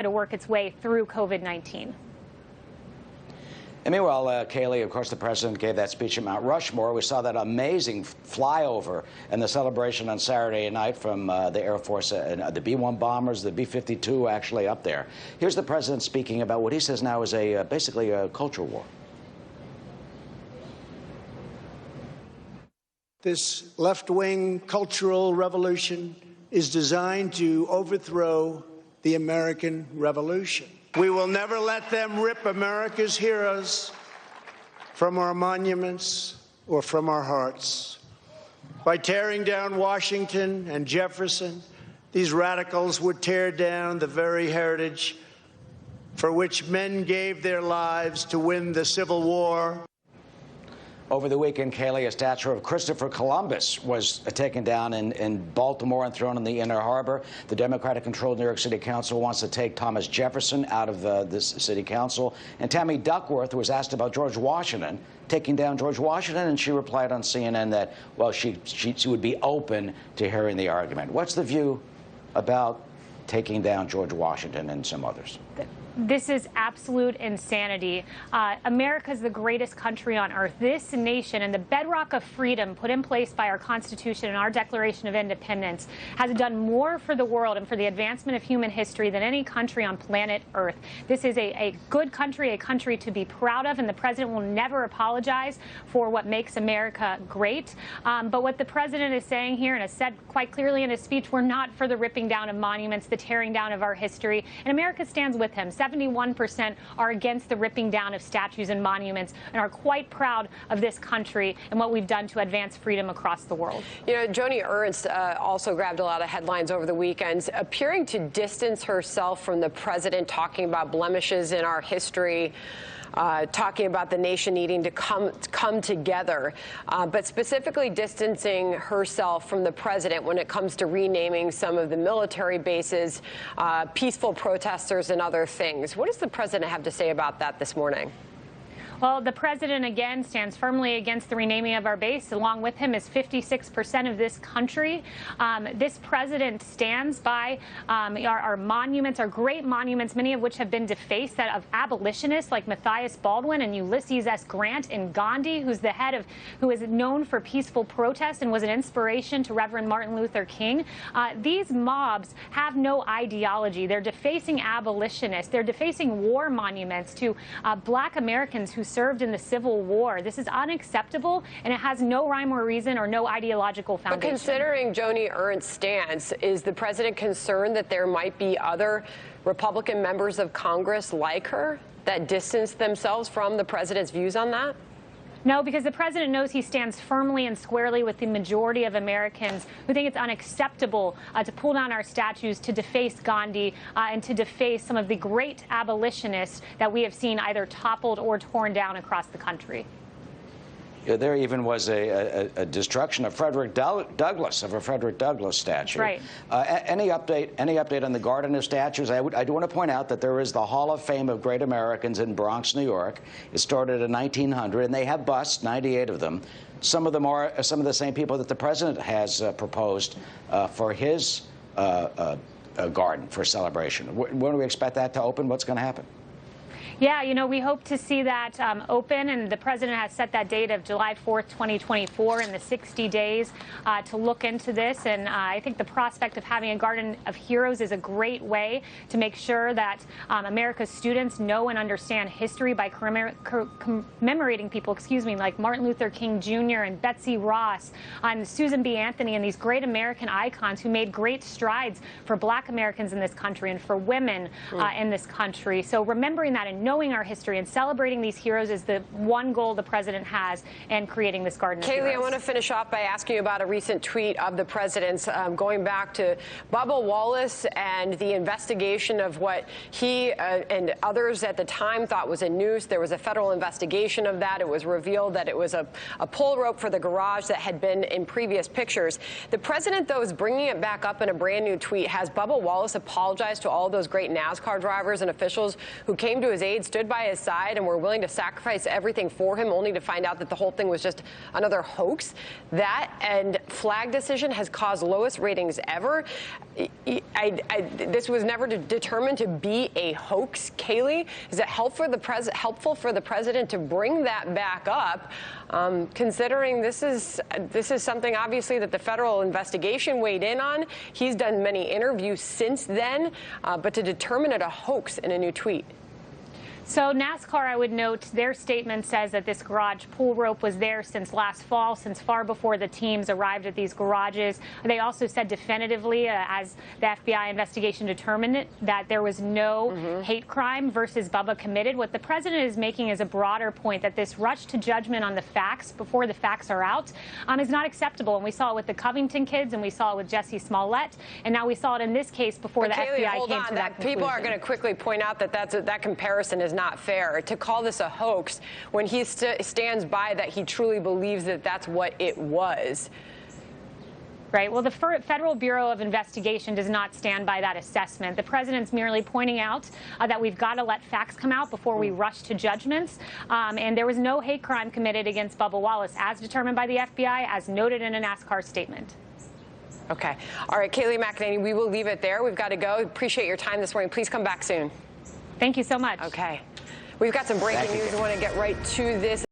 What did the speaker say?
to work its way through COVID-19. And meanwhile, Kayleigh, of course, the president gave that speech at Mount Rushmore. We saw that amazing flyover and the celebration on Saturday night from the Air Force, the B-1 bombers, the B-52 actually up there. Here's the president speaking about what he says now is basically a culture war. This left-wing cultural revolution is designed to overthrow the American Revolution. We will never let them rip America's heroes from our monuments or from our hearts. By tearing down Washington and Jefferson, these radicals would tear down the very heritage for which men gave their lives to win the Civil War. Over the weekend, Kayleigh, a statue of Christopher Columbus was taken down in Baltimore and thrown in the Inner Harbor. The Democratic-controlled New York City Council wants to take Thomas Jefferson out of this city council. And Tammy Duckworth was asked about George Washington, taking down George Washington, and she replied on CNN that, well, she would be open to hearing the argument. What's the view about taking down George Washington and some others? This is absolute insanity. America is the greatest country on earth. This nation and the bedrock of freedom put in place by our Constitution and our Declaration of Independence has done more for the world and for the advancement of human history than any country on planet Earth. This is a good country, a country to be proud of, and the president will never apologize for what makes America great. But what the president is saying here, and has said quite clearly in his speech, we're not for the ripping down of monuments, the tearing down of our history, and America stands with him. 71% are against the ripping down of statues and monuments and are quite proud of this country and what we've done to advance freedom across the world. You know, Joni Ernst also grabbed a lot of headlines over the weekend, appearing to distance herself from the president, talking about blemishes in our history. Talking about the nation needing to come together, but specifically distancing herself from the president when it comes to renaming some of the military bases, peaceful protesters, and other things. What does the president have to say about that this morning? Well, the president, again, stands firmly against the renaming of our base. Along with him is 56% of this country. This president stands by our monuments, our great monuments, many of which have been defaced, that of abolitionists like Matthias Baldwin and Ulysses S. Grant, and Gandhi, who is known for peaceful protest and was an inspiration to Reverend Martin Luther King. These mobs have no ideology. They're defacing abolitionists. They're defacing war monuments to black Americans who served in the Civil War. This is unacceptable, and it has no rhyme or reason or no ideological foundation. But considering Joni Ernst's stance, is the president concerned that there might be other Republican members of Congress like her that distance themselves from the president's views on that? No, because the president knows he stands firmly and squarely with the majority of Americans who think it's unacceptable to pull down our statues, to deface Gandhi, and to deface some of the great abolitionists that we have seen either toppled or torn down across the country. There even was a destruction of Frederick Douglass, of a Frederick Douglass statue. Right. Any update on the garden of statues? I do want to point out that there is the Hall of Fame of Great Americans in Bronx, New York. It started in 1900, and they have busts, 98 of them. Some of them are some of the same people that the president has proposed for his garden for celebration. When do we expect that to open? What's going to happen? Yeah, you know, we hope to see that open, and the president has set that date of July 4th, 2024, in the 60 days to look into this. And I think the prospect of having a Garden of Heroes is a great way to make sure that America's students know and understand history by commemorating people, like Martin Luther King Jr. and Betsy Ross and Susan B. Anthony, and these great American icons who made great strides for black Americans in this country and for women in this country. So remembering that and knowing our history and celebrating these heroes is the one goal the president has in creating this Garden of Heroes. Kayleigh, I want to finish off by asking you about a recent tweet of the president's going back to Bubba Wallace and the investigation of what he and others at the time thought was a noose. There was a federal investigation of that. It was revealed that it was a pull rope for the garage that had been in previous pictures. The president, though, is bringing it back up in a brand new tweet. Has Bubba Wallace apologized to all those great NASCAR drivers and officials who came to his aide, stood by his side, and were willing to sacrifice everything for him, only to find out that the whole thing was just another hoax. That and flag decision has caused lowest ratings ever. This was never determined to be a hoax. Kayleigh, is it helpful for the president to bring that back up, considering this is something obviously that the federal investigation weighed in on? He's done many interviews since then, but to determine it a hoax in a new tweet. So NASCAR, I would note, their statement says that this garage pull rope was there since last fall, since far before the teams arrived at these garages. They also said definitively, as the FBI investigation determined it, that there was no hate crime versus Bubba committed. What the president is making is a broader point that this rush to judgment on the facts before the facts are out is not acceptable. And we saw it with the Covington kids, and we saw it with Jesse Smollett, and now we saw it in this case before the FBI came to that conclusion. People are going to quickly point out that that comparison is not fair. To call this a hoax when he stands by that he truly believes that that's what it was. Right. Well, the Federal Bureau of Investigation does not stand by that assessment. The president's merely pointing out that we've got to let facts come out before we rush to judgments. And there was no hate crime committed against Bubba Wallace, as determined by the FBI, as noted in a NASCAR statement. Okay. All right, Kayleigh McEnany, we will leave it there. We've got to go. Appreciate your time this morning. Please come back soon. Thank you so much. Okay. We've got some breaking news. I want to get right to this.